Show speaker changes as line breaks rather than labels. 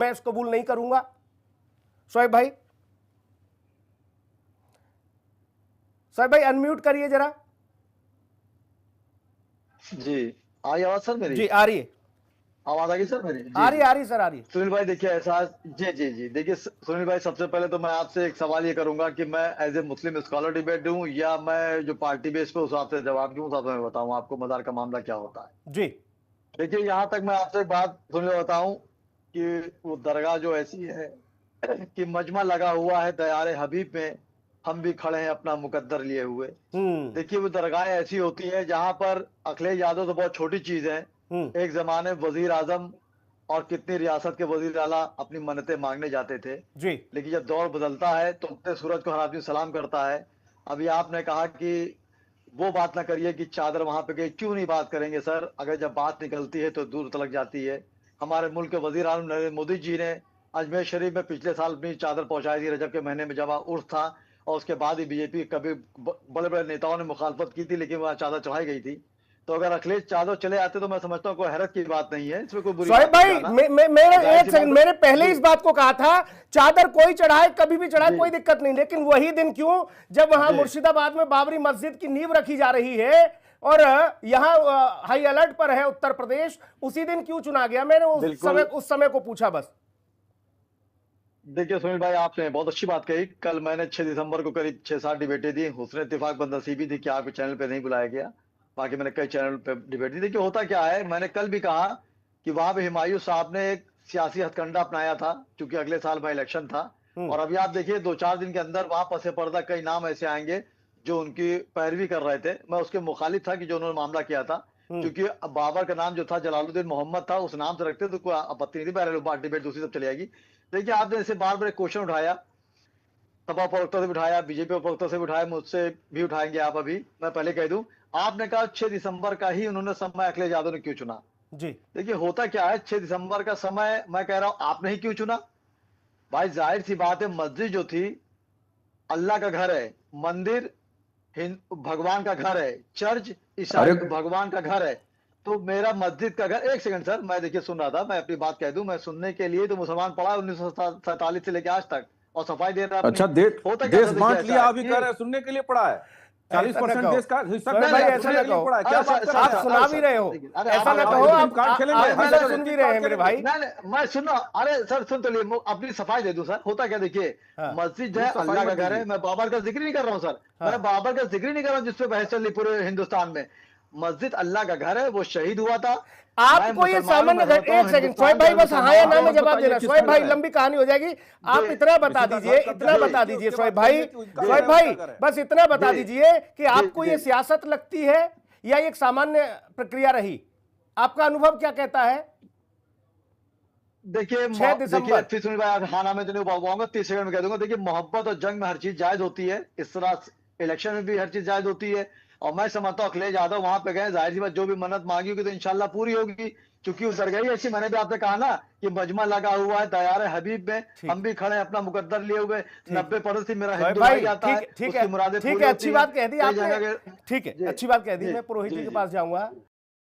मैं इसको कबूल नहीं करूंगा। शोएब भाई, शोएब भाई अनम्यूट करिए जरा।
जी आई आवाज सर मेरी?
जी आ रही है,
आवाज आ गई सर मेरी?
आ रही सर, आ रही है।
सुनील भाई देखिए ऐसा, जी जी जी देखिए सुनील भाई, सबसे पहले तो मैं आपसे एक सवाल ये करूंगा कि मैं as a Muslim scholar debate दूं या मैं जो पार्टी बेस पे उस हिसाब से जवाब दूं, उस हिसाब से मैं बताऊं आपको मदार का मामला क्या होता है।
जी
देखिए यहाँ तक मैं आपसे एक बात सुनील बताऊं कि वो दरगाह जो ऐसी है कि मजमा लगा हुआ है दयारे हबीब में, हम भी खड़े हैं अपना मुकद्दर लिए हुए। देखिए वो दरगाह ऐसी होती है जहां पर अखिलेश यादव तो बहुत छोटी चीज है, एक जमाने वजीर आजम और कितनी रियासत के वजीर आला अपनी मन्नतें मांगने जाते थे
जी।
लेकिन जब दौर बदलता है तो उगते सूरज को हर आदमी सलाम करता है। अभी आपने कहा कि वो बात ना करिए कि चादर वहां पे गई, क्यों नहीं बात करेंगे सर? अगर जब बात निकलती है तो दूर तलक जाती है। हमारे मुल्क के वजीर आजम नरेंद्र मोदी जी ने अजमेर शरीफ में पिछले साल अपनी चादर पहुंचाई थी, रजब के महीने में जब उर्स था, और उसके बाद ही बीजेपी कभी बड़े बड़े नेताओं ने मुखालफत की थी लेकिन वहां चादर चढ़ाई गई थी। तो अगर अखिलेश यादव चले आते तो मैं समझता हूँ कोई हैरत की बात नहीं है, इसमें कोई बुरी
शोएब
बात नहीं
भाई,
जाना।
मेरा एक सेकंड, मैंने पहले इस बात को कहा था, चादर कोई चढ़ाए, कभी भी चढ़ाए, कोई दिक्कत नहीं, लेकिन वही दिन क्यों जब वहां मुर्शिदाबाद में बाबरी मस्जिद की नींव रखी जा रही है और यहां हाई अलर्ट पर है उत्तर प्रदेश, उसी दिन क्यों चुना गया? मैंने उस समय को पूछा बस।
देखिए सुनील भाई, आपने बहुत अच्छी बात कही। कल मैंने 6 दिसंबर को करीब 6-7 डिबेटें दी, हुस्न इत्तेफाक बदनसीबी थी कि आपके चैनल पे नहीं बुलाया गया, बाकी मैंने कई चैनल पे डिबेट दी। देखिए होता क्या है, मैंने कल भी कहा कि वहां पे हुमायूं साहब ने एक सियासी हथकंडा अपनाया था क्योंकि अगले साल में इलेक्शन था, और अभी आप देखिए 2-4 दिन के अंदर वहां पसे पर्दा कई नाम ऐसे आएंगे जो उनकी पैरवी कर रहे थे। मैं उसके मुखालिफ था कि जो उन्होंने मामला किया था, क्योंकि बाबर का नाम जो था जलालुद्दीन मोहम्मद था, उस नाम से रखते तो कोई आपत्ति नहीं थी। बहरहाल डिबेट दूसरी सब चली जाएगी। देखिए आपने ऐसे बार बार क्वेश्चन उठाया, सपा प्रवक्ता से भी उठाया, बीजेपी प्रवक्ता से भी उठाया, मुझसे भी उठाएंगे आप। अभी मैं पहले कह दूं, आपने कहा 6 दिसंबर का ही उन्होंने समय अखिलेश यादव ने क्यों चुना?
जी
देखिए होता क्या है, 6 दिसंबर का समय मैं कह रहा हूं आपने ही क्यों चुना? भाई जाहिर सी बात है, मस्जिद जो थी अल्लाह का घर है, मंदिर भगवान का घर है, चर्च ईसाई भगवान का घर है, तो मेरा मस्जिद का घर। एक सेकंड सर, मैं देखिए सुन रहा था, मैं अपनी बात कह दूं, मैं सुनने के लिए तो मुसलमान पढ़ा 1947 से लेकर आज तक और सफाई दे रहा है।
अच्छा देश बांट लिया, अभी कह रहे हैं सुनने के लिए पढ़ा है, 40% देश का हिस्सा
भाई ऐसा ना कहो, आप सुना भी रहे हो, ऐसा ना कहो, आप सुन भी रहे हैं मेरे भाई।
मैं सुन रहा, अरे सर सुन तो लिए, अपनी सफाई दे दूं सर। होता क्या, देखिए मस्जिद जो है अल्लाह का घर है, मैं बाबर का जिक्र नहीं कर रहा हूँ सर, मैं बाबर का जिक्र नहीं कर रहा हूँ जिसपे बहस चल रही पूरे हिंदुस्तान में। मस्जिद अल्लाह का घर है, वो शहीद हुआ था।
आपको ये सामान्य, एक सेकंड शोएब भाई, बस हाँ या ना में जवाब देना। शोएब भाई लंबी कहानी हो जाएगी, आप इतना बता दीजिए, इतना बता दीजिए शोएब भाई, शोएब भाई बस इतना बता दीजिए कि आपको ये सियासत लगती है या एक सामान्य प्रक्रिया रही? आपका अनुभव क्या कहता है?
देखिए
6 दिसंबर,
फिर सुनिए भाई, खाना में तो नहीं पाऊंगा, 30 सेकंड में कह दूंगा। देखिए मोहब्बत और जंग में हर चीज जायज होती है, इस तरह इलेक्शन में भी हर चीज जायज होती है। और मैं समझता हूँ अखिलेश यादव वहां पे गए, जाहिर सी बात जो भी मन्नत मांगी होगी तो इंशाल्लाह पूरी होगी, क्योंकि उतर गई ऐसी। मैंने भी आपसे कहा ना कि मजमा लगा हुआ है दयारे हबीब में, हम भी खड़े हैं अपना मुकद्दर लिए हुए। 90% मेरा हिंदू भाई आता है,
ठीक है, अच्छी बात कह दी आपने, ठीक है अच्छी बात कह दी। मैं पुरोहित जी के पास जाऊंगा।